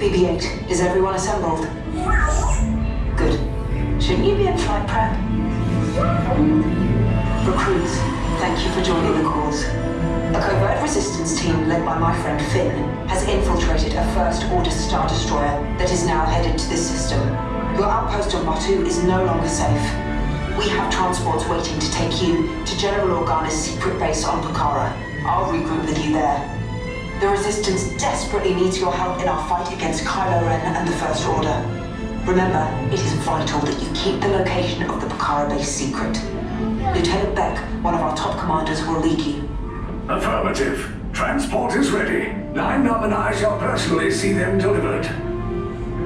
BB-8, is everyone assembled? Good. Shouldn't you be in flight prep? Recruits, thank you for joining the cause. A covert resistance team led by my friend Finn has infiltrated a First-Order Star Destroyer that is now headed to this system. Your outpost on Batu is no longer safe. We have transports waiting to take you to General Organa's secret base on Pucara. I'll regroup with you there. The Resistance desperately needs your help in our fight against Kylo Ren and the First Order. Remember, it is vital that you keep the location of the Pucara base secret. Lieutenant Beck, one of our top commanders, will lead you. Affirmative. Transport is ready. 9 Num and I shall personally see them delivered.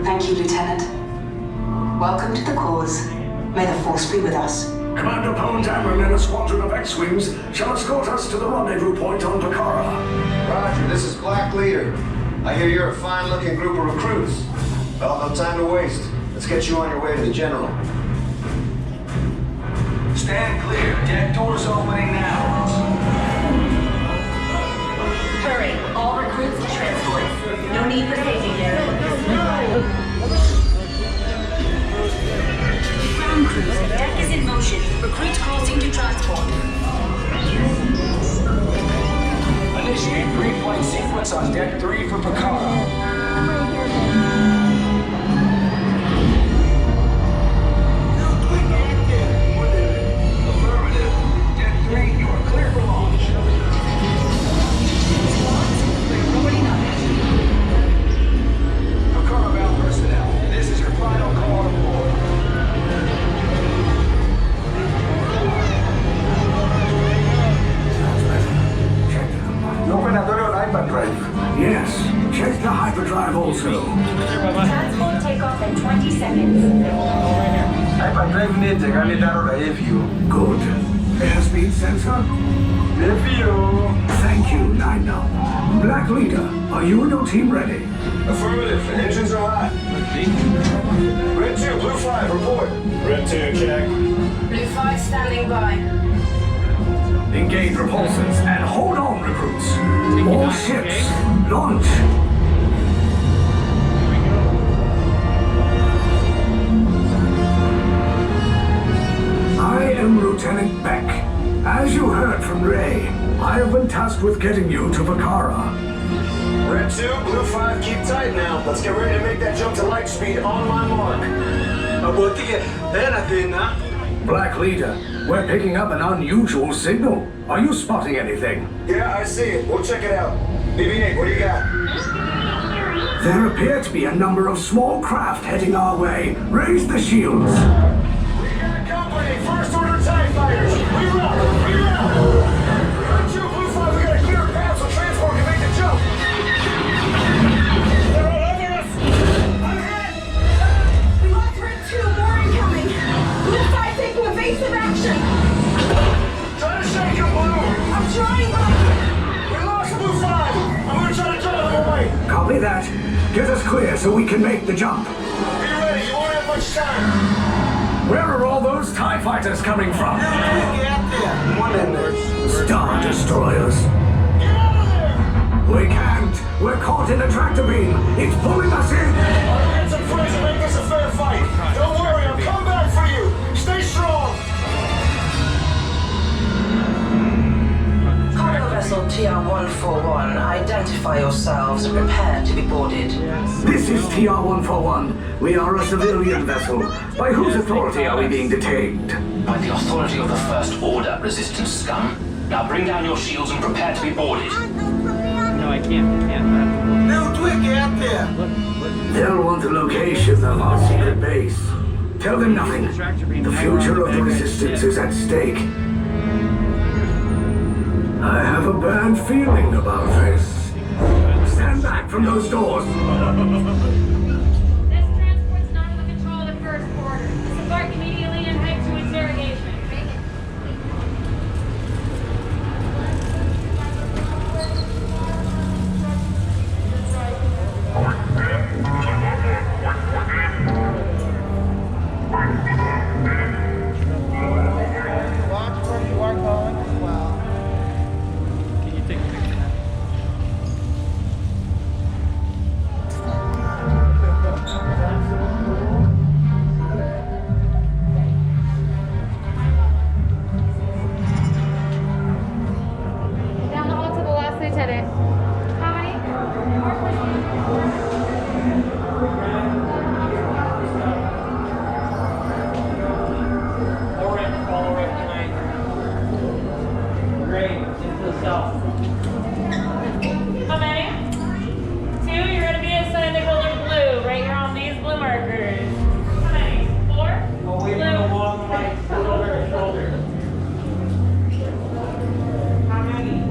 Thank you, Lieutenant. Welcome to the cause. May the Force be with us. Commander Poe Dameron and a squadron of X-Wings shall escort us to the rendezvous point on Pucara. Roger, this is Black Leader. I hear you're a fine-looking group of recruits. Well, no time to waste. Let's get you on your way to the General. Stand clear. Deck doors opening now. Hurry, all recruits to transport. No need for staging here. Ground crews, deck is in motion. Recruits crossing to transport. Initiate pre-flight sequence on Deck 3 for Pucara. Yes, check the hyperdrive also. Transport takeoff in 20 seconds. Hyperdrive need to get it out of view. Good. Airspeed sensor? View. Thank you, 9 Num. Black Leader, are you and your team ready? Affirmative. Engines are hot. Red 2, Blue 5, report. Red 2, check. Blue 5 standing by. Engage repulsors and hold on, recruits. All ships, launch. I am Lieutenant Beck. As you heard from Ray, I have been tasked with getting you to Pucara. Red 2, Blue 5, keep tight now. Let's get ready to make that jump to light speed on my mark. Black Leader, we're picking up an unusual signal. Are you spotting anything? Yeah, I see it. We'll check it out. BB-8, what do you got? There appear to be a number of small craft heading our way. Raise the shields. We got company. First Order TIE fighters. Reroute. Reroute. Red 2, Blue 5, we got a clear path so transport can make the jump. They're all over us. I'm hit. We lost Red 2, more incoming. Blue 5 taking evasive action. Try to shake him, Blue. I'm trying, but We lost Blue 5. I'm gonna try to drive him away. Copy that. Get us clear so we can make the jump. Be ready. You won't have much time. Where are all those TIE fighters coming from? One in there. Star Destroyers. Get out of there. We can't. We're caught in a tractor beam. It's pulling us in. I'll get some friends and make this a fair fight. Don't worry, I'll come back for you. Stay strong. Cargo vessel TR-141, identify yourselves and prepare to be boarded. This is TR-141. We are a civilian vessel. By whose authority are we being detained? By the authority of the First Order, Resistance scum. Now bring down your shields and prepare to be boarded. No, I can't. No, twig, get out there. They'll want the location of our secret base. Tell them nothing. The future of the Resistance is at stake. I have a bad feeling about this. Stand back from those doors. This transport's not under control of the First Order. Disembark immediately and head to interrogation. Watch where you are going as well. Can you take a picture now? said it. How many? More All right tonight. Great. Into the south. How many? 2, you're gonna be assigned the color blue, right here on these blue markers. How many? 4? Oh, wait, along my shoulder. How many?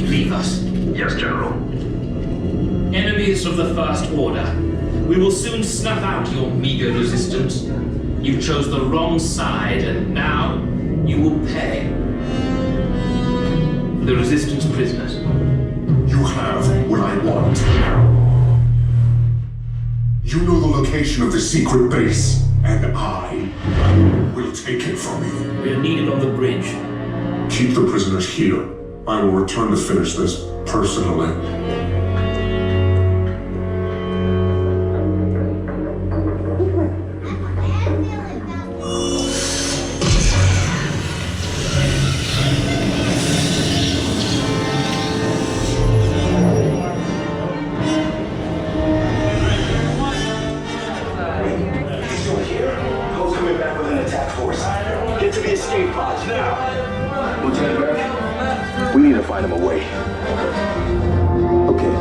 Leave us. Yes, General. Enemies of the First Order. We will soon snuff out your meager resistance. You chose the wrong side, and now you will pay. The Resistance prisoners. You have what I want. You know the location of the secret base, and I will take it from you. We are needed on the bridge. Keep the prisoners here. I will return to finish this personally. We need to find him a way. Okay,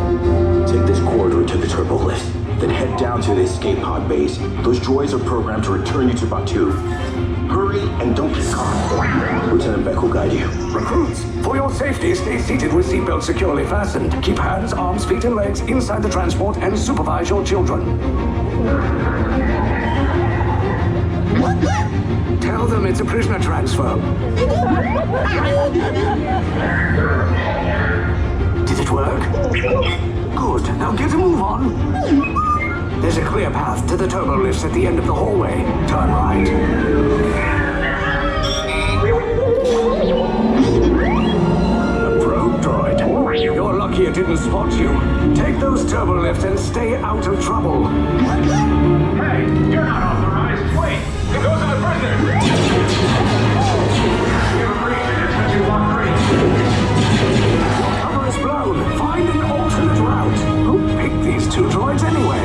take this corridor to the turbo lift, then head down to the escape pod base. Those droids are programmed to return you to Batu. Hurry and don't get caught. Lieutenant Beck will guide you. Recruits, for your safety, stay seated with seatbelts securely fastened. Keep hands, arms, feet, and legs inside the transport and supervise your children. Tell them it's a prisoner transfer. Did it work? Good. Now get a move on. There's a clear path to the turbo lifts at the end of the hallway. Turn right. A probe droid. You're lucky it didn't spot you. Take those turbo lifts and stay out of trouble. Hey, you're not authorized. Wait, it goes on the prisoner. We have a breach in this country block 3. Cover is blown. Find an alternate route. Who picked these two droids anyway?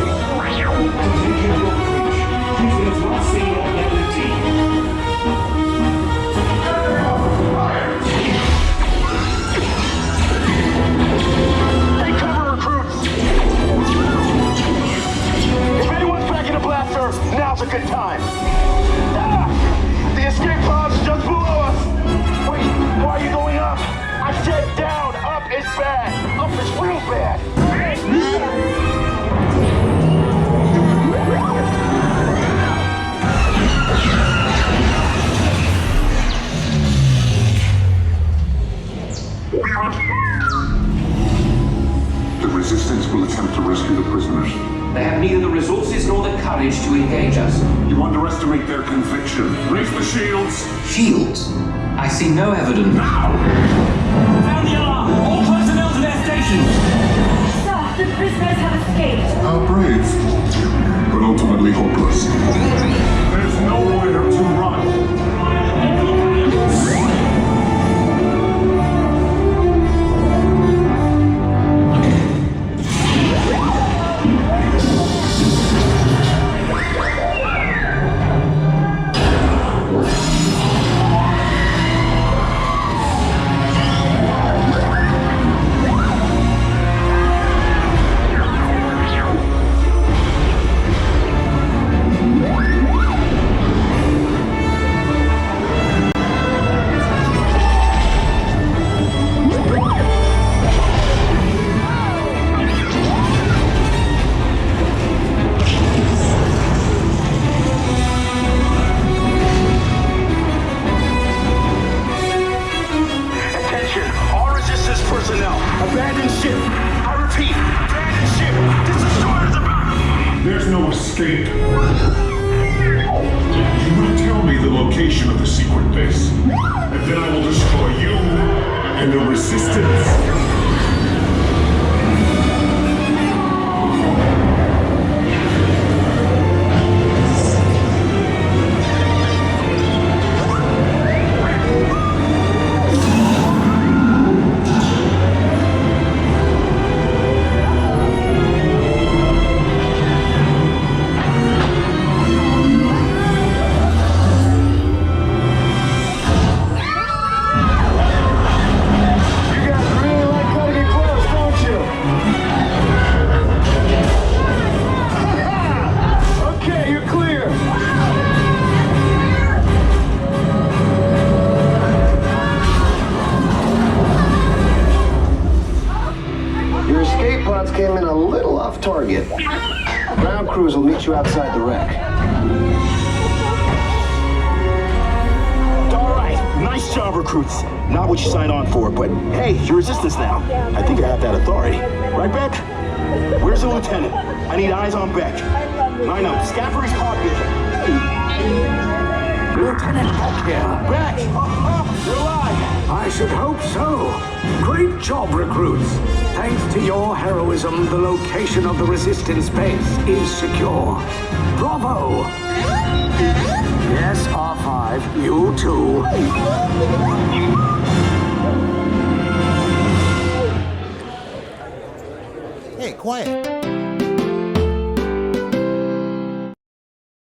Take cover, recruits! If anyone's packing a blaster, now's a good time. Ah! The escape pod's just below us! Wait, why are you going up? I said down! Up is bad! Up is real bad! The Resistance will attempt to rescue the prisoners. They have neither the resources nor the courage to engage us. You underestimate their conviction. Raise the shields! Shields? I see no evidence. Now! Sound the alarm! All personnel to their stations! Sir, the prisoners have escaped. How brave, but ultimately hopeless. There's nowhere to run. There's no escape. You will tell me the location of the secret base, and then I will destroy you and the Resistance. you outside the wreck. All right, nice job, recruits. Not what you signed on for, but hey, you're resistance now. I think I have that authority. Right, Beck? Where's the lieutenant? I need eyes on Beck. I know, Scaffery's hot vision. Lieutenant Beck here. Beck! You're alive! I should hope so. Great job, recruits. Thanks to your heroism, the location of the Resistance base is secure. Bravo! Yes, R5, you too. Hey, quiet.